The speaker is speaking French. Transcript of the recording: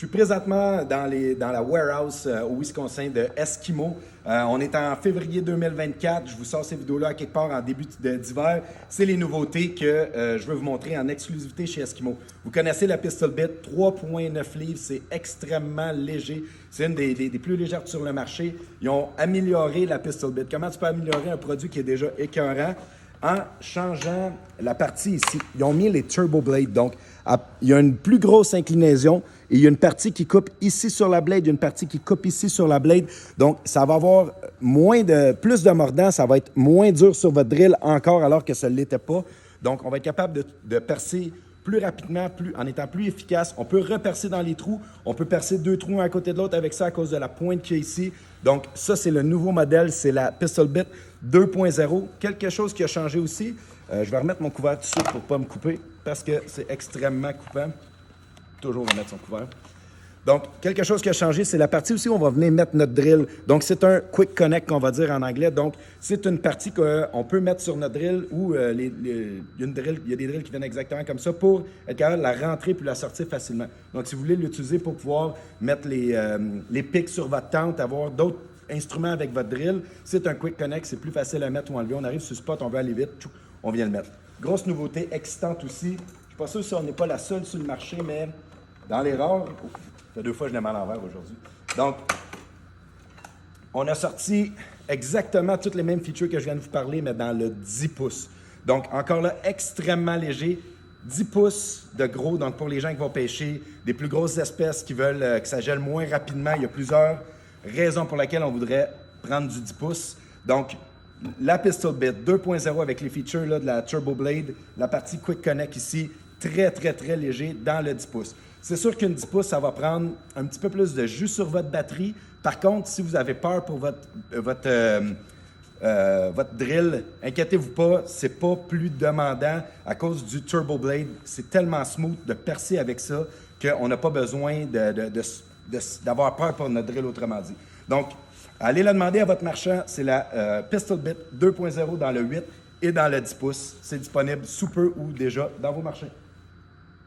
suis présentement dans la warehouse au Wisconsin de Eskimo. On est en février 2024. Je vous sors ces vidéos-là à quelque part en début d'hiver. C'est les nouveautés que je veux vous montrer en exclusivité chez Eskimo. Vous connaissez la Pistol Bit, 3,9 livres. C'est extrêmement léger. C'est une des plus légères sur le marché. Ils ont amélioré la Pistol Bit. Comment tu peux améliorer un produit qui est déjà écœurant? En changeant la partie ici. Ils ont mis les Turbo Blade. Donc, il y a une plus grosse inclinaison et il y a une partie qui coupe ici sur la blade, il y a une partie qui coupe ici sur la blade. Donc, ça va avoir plus de mordant, ça va être moins dur sur votre drill encore alors que ça ne l'était pas. Donc, on va être capable de percer plus rapidement, en étant plus efficace. On peut repercer dans les trous. On peut percer 2 trous un à côté de l'autre avec ça à cause de la pointe qu'il y a ici. Donc, ça, c'est le nouveau modèle. C'est la Pistol Bit 2.0. Quelque chose qui a changé aussi. Je vais remettre mon couvert dessus pour ne pas me couper parce que c'est extrêmement coupant. Toujours remettre son couvert. Donc, quelque chose qui a changé, c'est la partie aussi où on va venir mettre notre drill. Donc, c'est un quick connect qu'on va dire en anglais. Donc, c'est une partie qu'on peut mettre sur notre drill où il y a des drills qui viennent exactement comme ça pour être capable de la rentrer puis la sortir facilement. Donc, si vous voulez l'utiliser pour pouvoir mettre les pics sur votre tente, avoir d'autres instruments avec votre drill, c'est un quick connect. C'est plus facile à mettre ou enlever. On arrive sur le spot, on veut aller vite, on vient le mettre. Grosse nouveauté, excitante aussi. Je ne suis pas sûr si on n'est pas la seule sur le marché, mais dans les rares... Ça fait 2 fois que je l'ai mal à l'envers aujourd'hui. Donc, on a sorti exactement toutes les mêmes features que je viens de vous parler, mais dans le 10 pouces. Donc, encore là, extrêmement léger. 10 pouces de gros, donc pour les gens qui vont pêcher des plus grosses espèces qui veulent que ça gèle moins rapidement, il y a plusieurs raisons pour lesquelles on voudrait prendre du 10 pouces. Donc, la Pistol Bit 2.0 avec les features là, de la Turbo Blade, la partie Quick Connect ici, très, très, très léger dans le 10 pouces. C'est sûr qu'une 10 pouces, ça va prendre un petit peu plus de jus sur votre batterie. Par contre, si vous avez peur pour votre drill, inquiétez-vous pas, c'est pas plus demandant à cause du Turbo Blade. C'est tellement smooth de percer avec ça qu'on n'a pas besoin d'avoir peur pour notre drill, autrement dit. Donc, allez la demander à votre marchand. C'est la Pistol Bit 2.0 dans le 8 et dans le 10 pouces. C'est disponible sous peu ou déjà dans vos marchés.